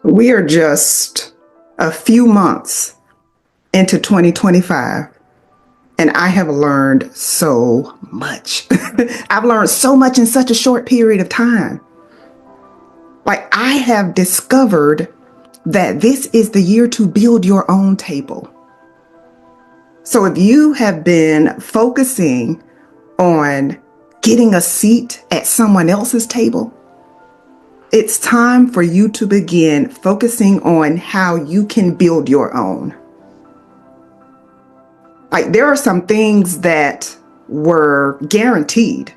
We are just a few months into 2025, and I have learned so much. I've learned so much in such a short period of time. Like, I have discovered that this is the year to build your own table. So if you have been focusing on getting a seat at someone else's table, it's time for you to begin focusing on how you can build your own. Like, there are some things that were guaranteed.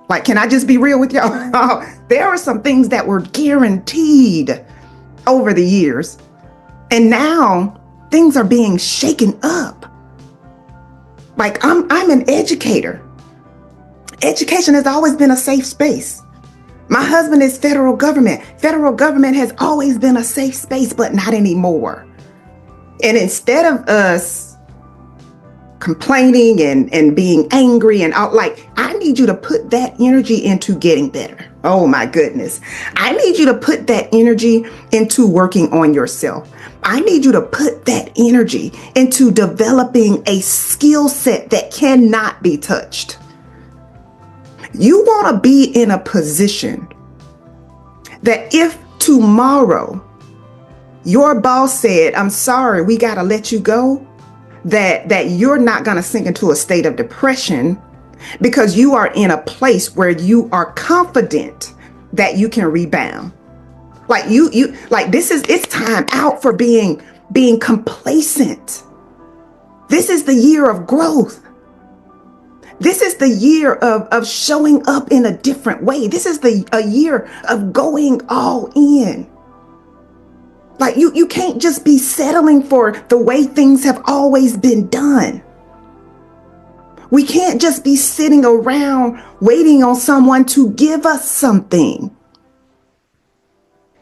Like, can I just be real with y'all? There are some things that were guaranteed over the years. And now things are being shaken up. Like, I'm an educator. Education has always been a safe space. My husband is federal government. Federal government has always been a safe space, but not anymore. And instead of us complaining and being angry and out, like, I need you to put that energy into getting better. Oh my goodness. I need you to put that energy into working on yourself. I need you to put that energy into developing a skill set that cannot be touched. You want to be in a position that if tomorrow your boss said, I'm sorry, we got to let you go, that you're not going to sink into a state of depression because you are in a place where you are confident that you can rebound. Like you like it's time out for being complacent. This is the year of growth. This is the year of showing up in a different way. This is a year of going all in. Like you can't just be settling for the way things have always been done. We can't just be sitting around waiting on someone to give us something.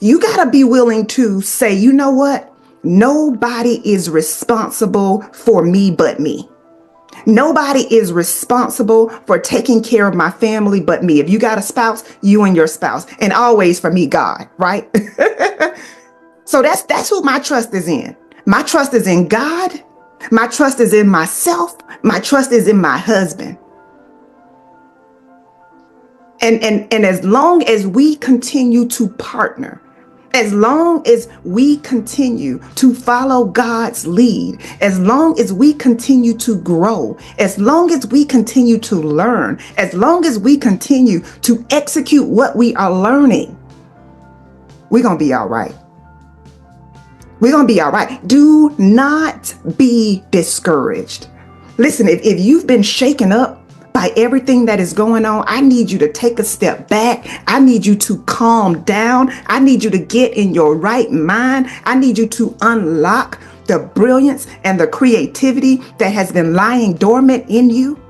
You got to be willing to say, you know what? Nobody is responsible for me but me. Nobody is responsible for taking care of my family but me. If you got a spouse, you and your spouse. And always for me, God, right? So that's who my trust is in. My trust is in God. My trust is in myself. My trust is in my husband. And as long as we continue to partner, as long as we continue to follow God's lead, as long as we continue to grow, as long as we continue to learn, as long as we continue to execute what we are learning, we're going to be all right. We're going to be all right. Do not be discouraged. Listen, if you've been shaken up by everything that is going on, I need you to take a step back. I need you to calm down. I need you to get in your right mind. I need you to unlock the brilliance and the creativity that has been lying dormant in you.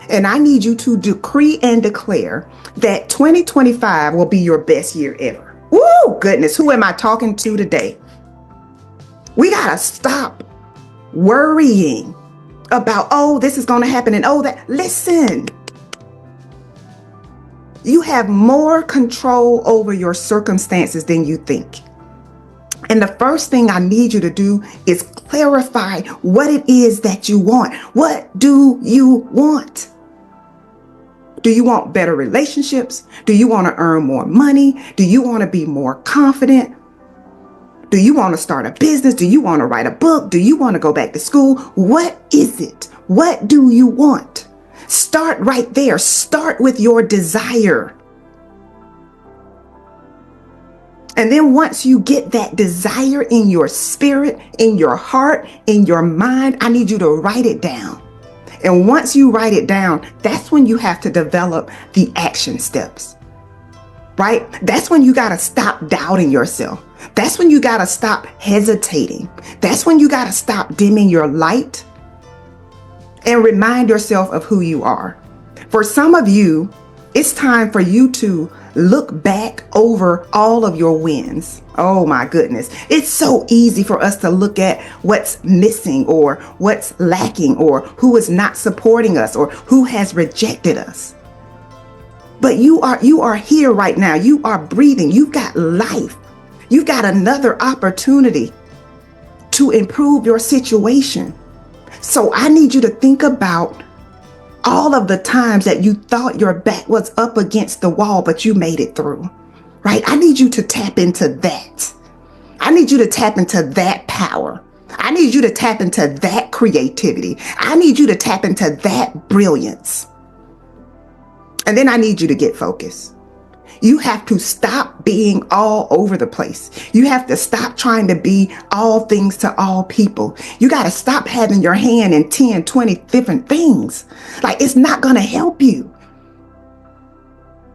And I need you to decree and declare that 2025 will be your best year ever. Woo, goodness, who am I talking to today? We got to stop worrying about, oh, this is going to happen and oh, that. Listen, you have more control over your circumstances than you think. And the first thing I need you to do is clarify what it is that you want. What do you want? Do you want better relationships? Do you want to earn more money? Do you want to be more confident? Do you want to start a business? Do you want to write a book? Do you want to go back to school? What is it? What do you want? Start right there. Start with your desire. And then once you get that desire in your spirit, in your heart, in your mind, I need you to write it down. And once you write it down, that's when you have to develop the action steps, right? That's when you got to stop doubting yourself. That's when you got to stop hesitating. That's when you got to stop dimming your light and remind yourself of who you are. For some of you, it's time for you to look back over all of your wins. Oh my goodness. It's so easy for us to look at what's missing or what's lacking or who is not supporting us or who has rejected us. But you are here right now. You are breathing. You've got life. You've got another opportunity to improve your situation. So I need you to think about all of the times that you thought your back was up against the wall, but you made it through, right? I need you to tap into that. I need you to tap into that power. I need you to tap into that creativity. I need you to tap into that brilliance. And then I need you to get focused. You have to stop being all over the place. You have to stop trying to be all things to all people. You got to stop having your hand in 10, 20 different things. Like, it's not going to help you.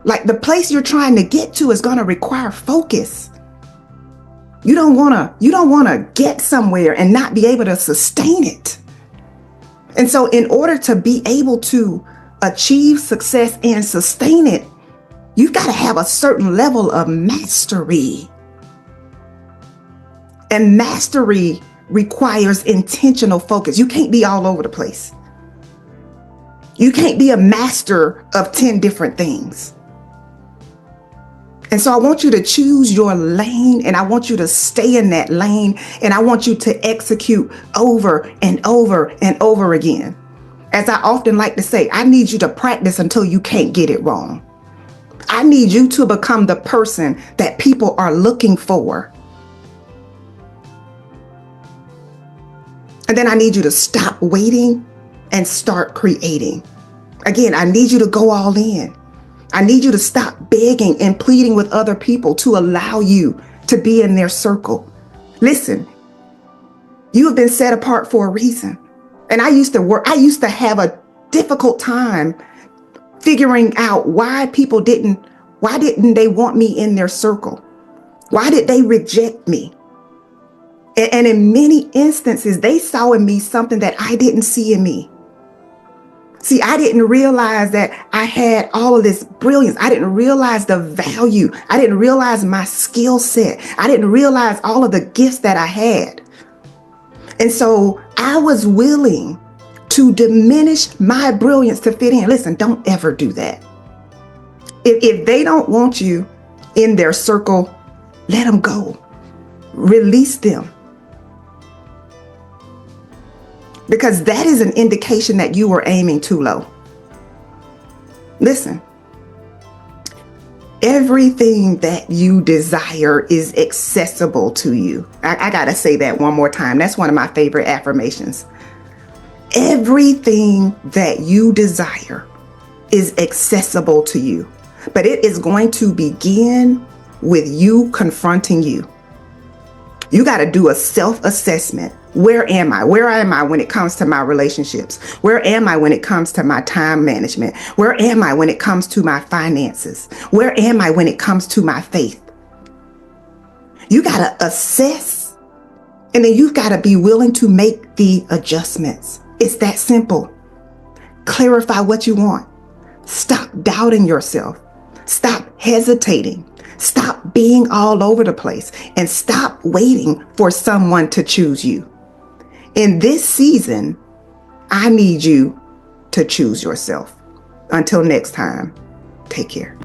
Like, the place you're trying to get to is going to require focus. You don't want to get somewhere and not be able to sustain it. And so in order to be able to achieve success and sustain it, you've got to have a certain level of mastery. And mastery requires intentional focus. You can't be all over the place. You can't be a master of 10 different things. And so I want you to choose your lane, and I want you to stay in that lane, and I want you to execute over and over and over again. As I often like to say, I need you to practice until you can't get it wrong. I need you to become the person that people are looking for. And then I need you to stop waiting and start creating. Again, I need you to go all in. I need you to stop begging and pleading with other people to allow you to be in their circle. Listen, you have been set apart for a reason. And I used to have a difficult time figuring out why didn't they want me in their circle? Why did they reject me? And in many instances, they saw in me something that I didn't see in me. See, I didn't realize that I had all of this brilliance. I didn't realize the value. I didn't realize my skill set. I didn't realize all of the gifts that I had. And so I was willing to diminish my brilliance to fit in. Listen, don't ever do that. If they don't want you in their circle, let them go. Release them. Because that is an indication that you were aiming too low. Listen, everything that you desire is accessible to you. I got to say that one more time. That's one of my favorite affirmations. Everything that you desire is accessible to you, but it is going to begin with you confronting you. You got to do a self-assessment. Where am I? Where am I when it comes to my relationships? Where am I when it comes to my time management? Where am I when it comes to my finances? Where am I when it comes to my faith? You got to assess, and then you've got to be willing to make the adjustments. It's that simple. Clarify what you want. Stop doubting yourself. Stop hesitating. Stop being all over the place, and stop waiting for someone to choose you. In this season, I need you to choose yourself. Until next time, take care.